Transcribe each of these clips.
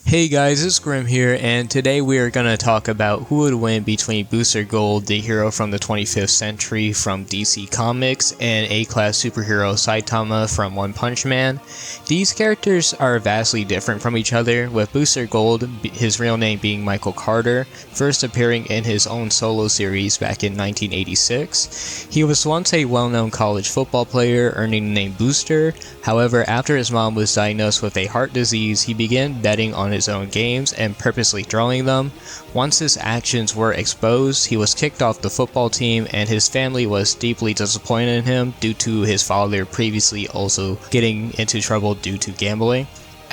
Hey guys, it's Grim here, and today we are going to talk about who would win between Booster Gold, the hero from the 25th century from DC Comics, and A-class superhero Saitama from One Punch Man. These characters are vastly different from each other, with Booster Gold, his real name being Michael Carter, first appearing in his own solo series back in 1986. He was once a well-known college football player, earning the name Booster. However, after his mom was diagnosed with a heart disease, he began betting on his own games and purposely throwing them. Once his actions were exposed, he was kicked off the football team, and his family was deeply disappointed in him due to his father previously also getting into trouble due to gambling.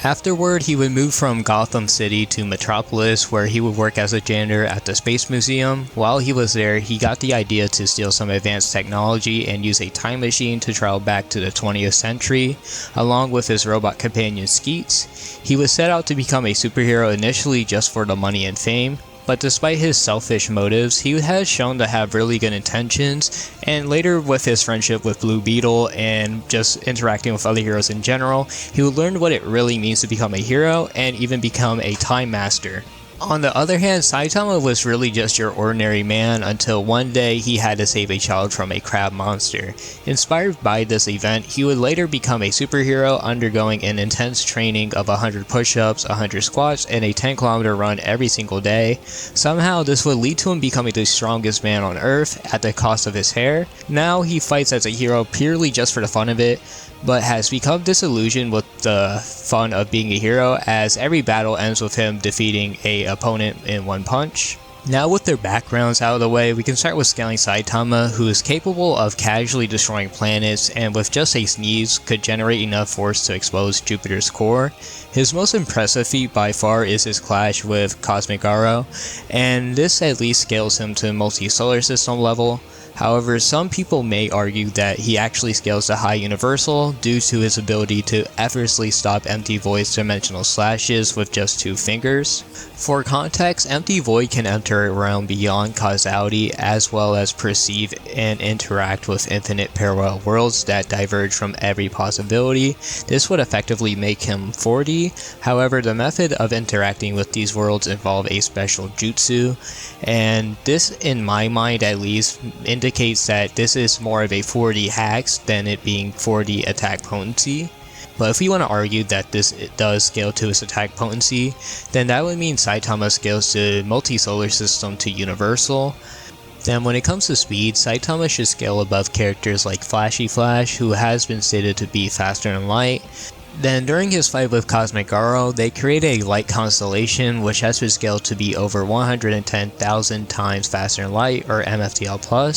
Afterward, he would move from Gotham City to Metropolis, where he would work as a janitor at the Space Museum. While he was there, he got the idea to steal some advanced technology and use a time machine to travel back to the 20th century, along with his robot companion Skeets. He was set out to become a superhero initially just for the money and fame, but despite his selfish motives, he has shown to have really good intentions, and later with his friendship with Blue Beetle and just interacting with other heroes in general, he would learn what it really means to become a hero and even become a time master. On the other hand, Saitama was really just your ordinary man until one day he had to save a child from a crab monster. Inspired by this event, he would later become a superhero, undergoing an intense training of 100 push-ups, 100 squats, and a 10-kilometer run every single day. Somehow this would lead to him becoming the strongest man on Earth at the cost of his hair. Now he fights as a hero purely just for the fun of it, but has become disillusioned with the fun of being a hero, as every battle ends with him defeating a opponent in one punch. Now with their backgrounds out of the way, we can start with Scaling Saitama, who is capable of casually destroying planets and with just a sneeze could generate enough force to expose Jupiter's core. His most impressive feat by far is his clash with Cosmic Arrow, and this at least scales him to multi-solar system level. However, some people may argue that he actually scales to high universal due to his ability to effortlessly stop Empty Void's dimensional slashes with just 2 fingers. For context, Empty Void can enter a realm beyond causality as well as perceive and interact with infinite parallel worlds that diverge from every possibility. This would effectively make him 4D. However, the method of interacting with these worlds involve a special jutsu, and this, in my mind at least, indicates that this is more of a 4D hacks than it being 4D attack potency. But if we want to argue that this does scale to its attack potency, then that would mean Saitama scales to multi-solar system to universal. Then when it comes to speed, Saitama should scale above characters like Flashy Flash, who has been stated to be faster than light. Then during his fight with Cosmic Arrow, they create a light constellation which has been scaled to be over 110,000 times faster than light, or MFTL+.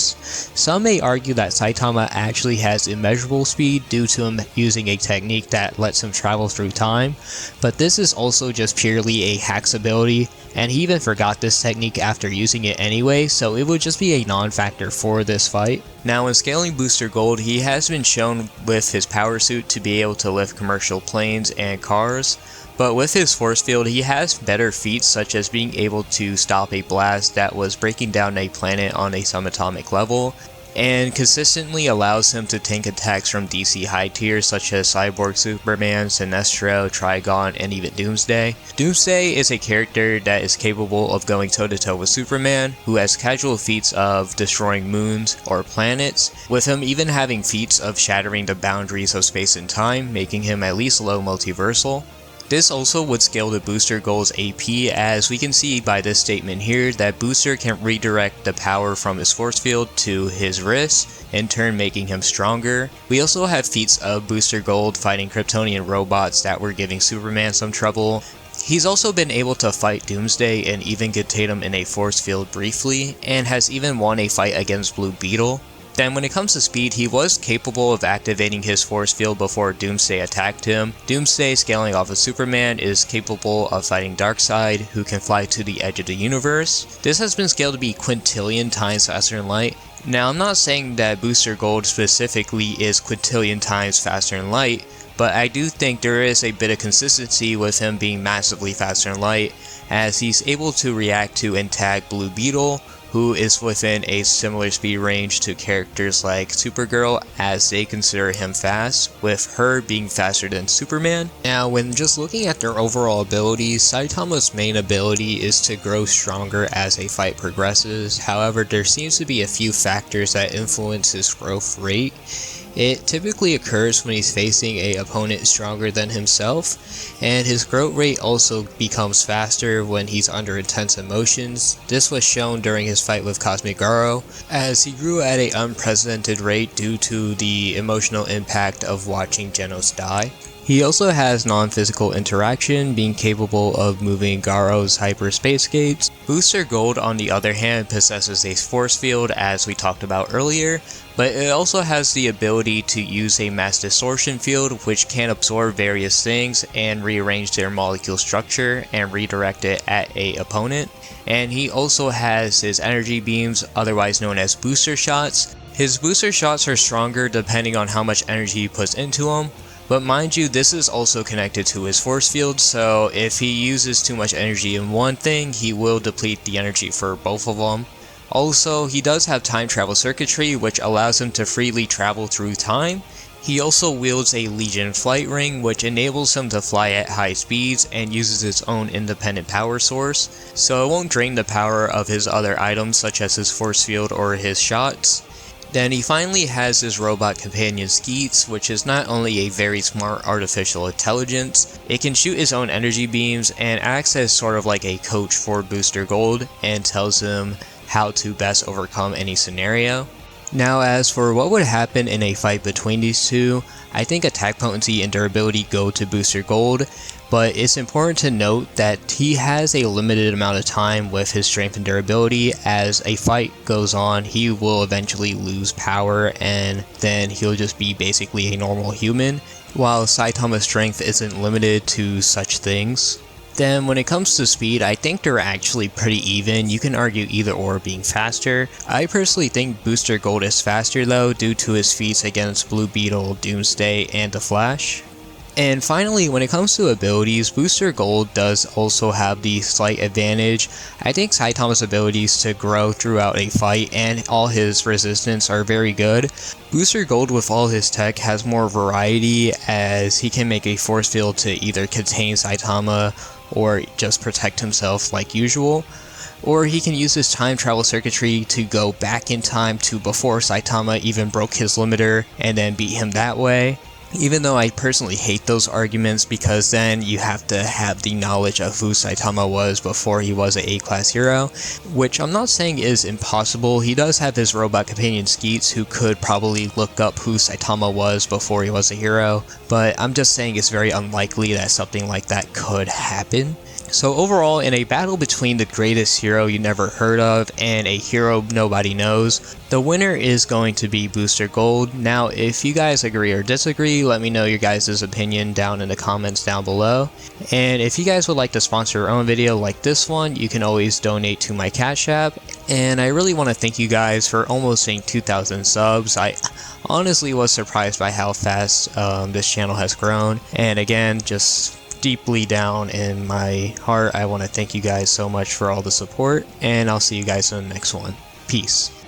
Some may argue that Saitama actually has immeasurable speed due to him using a technique that lets him travel through time, but this is also just purely a hacks ability, and he even forgot this technique after using it anyway, so it would just be a non-factor for this fight. Now in scaling Booster Gold, he has been shown with his power suit to be able to lift commercial planes and cars, but with his force field he has better feats such as being able to stop a blast that was breaking down a planet on a subatomic level, and consistently allows him to tank attacks from DC high tiers such as Cyborg, Superman, Sinestro, Trigon, and even Doomsday. Doomsday is a character that is capable of going toe-to-toe with Superman, who has casual feats of destroying moons or planets, with him even having feats of shattering the boundaries of space and time, making him at least low multiversal. This also would scale to Booster Gold's AP, as we can see by this statement here that Booster can redirect the power from his force field to his wrist, in turn making him stronger. We also have feats of Booster Gold fighting Kryptonian robots that were giving Superman some trouble. He's also been able to fight Doomsday and even get Tatum in a force field briefly, and has even won a fight against Blue Beetle. Then when it comes to speed, he was capable of activating his force field before Doomsday attacked him. Doomsday, scaling off of Superman, is capable of fighting Darkseid, who can fly to the edge of the universe. This has been scaled to be quintillion times faster than light. Now I'm not saying that Booster Gold specifically is quintillion times faster than light, but I do think there is a bit of consistency with him being massively faster than light, as he's able to react to and tag Blue Beetle, who is within a similar speed range to characters like Supergirl, as they consider him fast, with her being faster than Superman. Now, when just looking at their overall abilities, Saitama's main ability is to grow stronger as a fight progresses. However, there seems to be a few factors that influence his growth rate. It typically occurs when he's facing an opponent stronger than himself, and his growth rate also becomes faster when he's under intense emotions. This was shown during his fight with Cosmic Garo, as he grew at an unprecedented rate due to the emotional impact of watching Genos die. He also has non-physical interaction, being capable of moving Garo's hyperspace gates. Booster Gold, on the other hand, possesses a force field, as we talked about earlier, but it also has the ability to use a mass distortion field, which can absorb various things and rearrange their molecule structure and redirect it at an opponent. And he also has his energy beams, otherwise known as booster shots. His booster shots are stronger depending on how much energy he puts into them. But mind you, this is also connected to his force field, so if he uses too much energy in one thing, he will deplete the energy for both of them. Also, he does have time travel circuitry, which allows him to freely travel through time. He also wields a Legion flight ring, which enables him to fly at high speeds and uses its own independent power source, so it won't drain the power of his other items such as his force field or his shots. Then he finally has his robot companion Skeets, which is not only a very smart artificial intelligence, it can shoot its own energy beams and acts as sort of like a coach for Booster Gold and tells him how to best overcome any scenario. Now, as for what would happen in a fight between these two, I think attack potency and durability go to Booster Gold, but it's important to note that he has a limited amount of time with his strength and durability. As a fight goes on, he will eventually lose power and then he'll just be basically a normal human, while Saitama's strength isn't limited to such things. Then when it comes to speed, I think they're actually pretty even. You can argue either or being faster. I personally think Booster Gold is faster though, due to his feats against Blue Beetle, Doomsday, and the Flash. And finally, when it comes to abilities, Booster Gold does also have the slight advantage. I think Saitama's abilities to grow throughout a fight and all his resistance are very good. Booster Gold with all his tech has more variety, as he can make a force field to either contain Saitama or just protect himself like usual. Or he can use his time travel circuitry to go back in time to before Saitama even broke his limiter and then beat him that way. Even though I personally hate those arguments, because then you have to have the knowledge of who Saitama was before he was an A-class hero, which I'm not saying is impossible. He does have his robot companion Skeets, who could probably look up who Saitama was before he was a hero, but I'm just saying it's very unlikely that something like that could happen. So overall, in a battle between the greatest hero you never heard of and a hero nobody knows, the winner is going to be Booster Gold. Now, if you guys agree or disagree, let me know your guys' opinion down in the comments down below. And if you guys would like to sponsor your own video like this one, you can always donate to my Cash App. And I really want to thank you guys for almost hitting 2,000 subs. I honestly was surprised by how fast this channel has grown. And again, just deeply down in my heart, I want to thank you guys so much for all the support, and I'll see you guys in the next one. Peace.